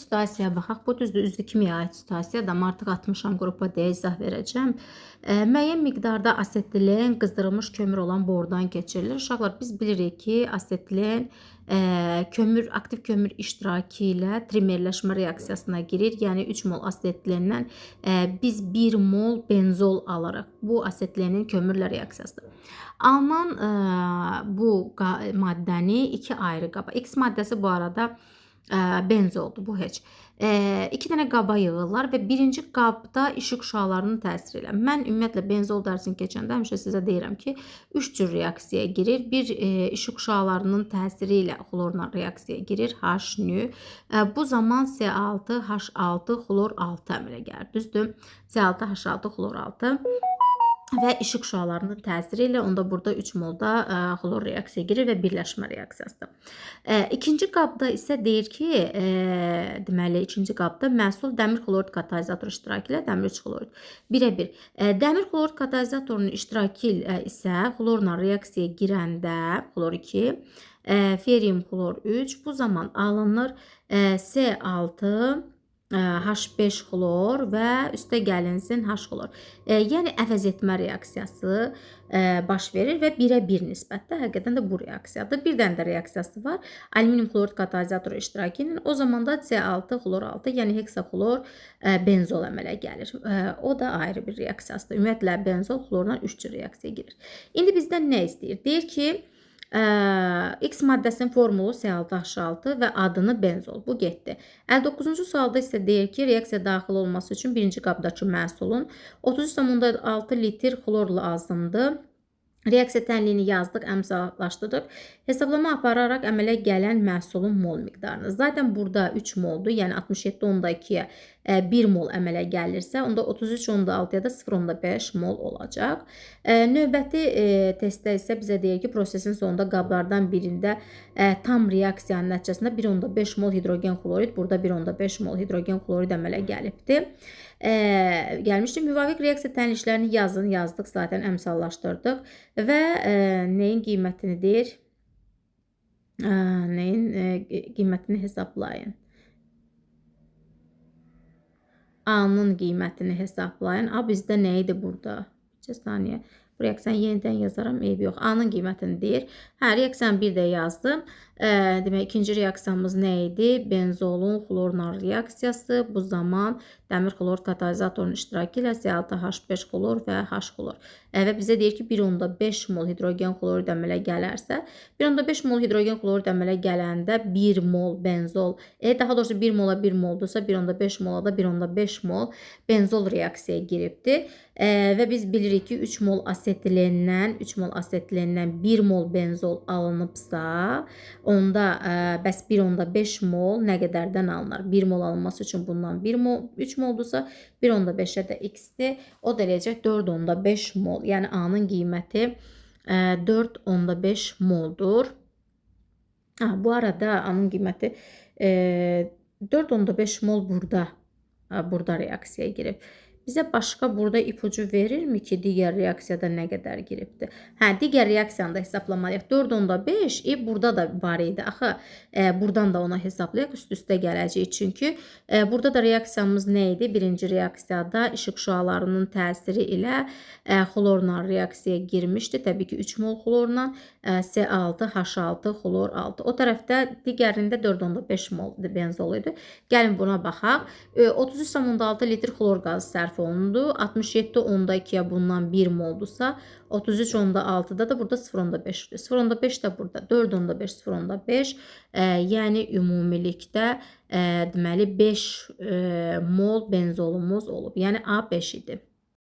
situasiyaya baxaq. Bu düzdür, üzvü kimyaya aid situasiyadır, amma artıq atmışam qrupa deyə izah verəcəm. Müəyyən miqdarda asetilen qızdırılmış kömür olan borudan keçirilir. Uşaqlar, biz bilirik ki, asetilen aktiv kömür iştirakı ilə trimerləşmə reaksiyasına girir. Yəni 3 mol asetilendən biz 1 mol benzol alaraq. Bu asetilenin kömürlə reaksiyasıdır. Alınan bu maddəni iki ayrı qaba. X maddəsi bu arada benzoldur, bu heç. 2 dənə qaba yığırlar və birinci qabda işıq şüalarının təsiri ilə. Mən ümumiyyətlə benzol dərsini keçəndə həmişə sizə deyirəm ki, 3 cür reaksiyaya girir. Bir işıq şüalarının təsiri ilə xlorla reaksiyaya girir, H nü. Bu zaman C6H6 xlor 6 əmələ gəlir. Düzdür? C6H6 xlor 6 və işıq şüalarının təsiri ilə onda burada 3 molda xlor reaksiyaya girir və birləşmə reaksiyasıdır. İkinci qabda isə deyir ki, deməli ikinci qabda məhsul dəmir xlorid katalizatoru iştirakı ilə dəmir 3 xlorid. Birə-bir. Dəmir xlorid katalizatorunun iştirakı ilə isə xlorla reaksiyaya girəndə xlor 2, ferium xlor 3, bu zaman alınır C6 H5 xlor və üstə gəlinsin H xlor. Yəni əvəz etmə reaksiyası baş verir və 1-1 nisbətdə həqiqətən də bu reaksiyadır. Bir dənə də reaksiyası var. Alüminium xlorid katalizatoru iştirakı ilə o zaman da C6 xlor 6, yəni heksaxlor benzol əmələ gəlir. O da ayrı bir reaksiyasıdır. Ümumiyyətlə benzol xlorla 3 cür reaksiyaya girir. İndi bizdən nə istəyir? Deyir ki, X maddəsinin formulu C6H6 və adını benzol. Bu getdi. 59-cu sualda isə deyir ki, reaksiya daxil olması üçün birinci qabdakı məhsulun 33,6 litr xlor lazımdır. Reaksiya tənliyini yazdıq, əmsallaşdırdıq. Hesablama apararaq əmələ gələn məhsulun mol miqdarını. Zaten burada 3 moldur, yəni 67,2-yə 1 mol əmələ gəlirsə, onda 33,6-ya da 0,5 mol olacaq. Növbəti testdə isə bizə deyir ki, prosesin sonunda qablardan birində tam reaksiyanın nəticəsində 1,5 mol hidrogen xlorid, burada 1,5 mol hidrogen xlorid əmələ gəlibdir. Gəlmişdir. Müvafiq reaksiya tənliklərini yazdıq, zaten əmsallaşdırdıq və neyin qiymətini deyir? Neyin qiymətini hesablayın. A-nın qiymətini hesablayın. A bizdə nə idi burada? Bir saniyə. Bu reaksiyanı yenidən yazaram, eybi yox. A-nın qiymətini deyir. Reaksiyanı bir də yazdım. Demək, ikinci reaksiyamız nə idi? Benzolun xlorla reaksiyası. Bu zaman dəmir xlor katalizatorun iştirakı ilə C6H5 xlor və H xlor. Və bizə deyir ki, 1,5 mol hidrogen xlorid əmələ gələrsə, 1,5 mol hidrogen xlorid əmələ gələndə 1 mol benzol, daha doğrusu 1 mola 1 moldursa, 1,5 mola da 1,5 mol benzol reaksiyaya giribdir. Və biz bilirik ki, 3 mol asetilendən 1 mol benzol alınıbsa, onda bəs 1,5 mol nə qədərdən alınır? 1 mol alınması üçün bundan 3 moldursa, 1,5-ə də x-dir. O da eləyəcək 4,5 mol. Yəni A-nın qiyməti 4,5 moldur. Bu arada A-nın qiyməti 4,5 mol burada reaksiyaya girib. Bizə başqa burada ipucu verirmi ki, digər reaksiyada nə qədər giribdir? Digər reaksiyanı da hesablamalıyıq. 4,5 burada da var idi. Axı, buradan da ona hesablayaq, üst-üstə gələcək. Çünki burada da reaksiyamız nə idi? Birinci reaksiyada işıq şüalarının təsiri ilə xlorla reaksiyaya girmişdi. Təbii ki, 3 mol xlorla C6H6 xlor 6. O tərəfdə digərində 4,5 mol benzol idi. Gəlin buna baxaq. 33,6 litr xlor qazı sərf olundu. 67,2-yə bundan 1 moldursa, 33,6-da da burada 0,5-dir. 0,5 də burada 4,5, 0,5. Yəni ümumilikdə deməli 5 mol benzolumuz olub. Yəni A 5 idi.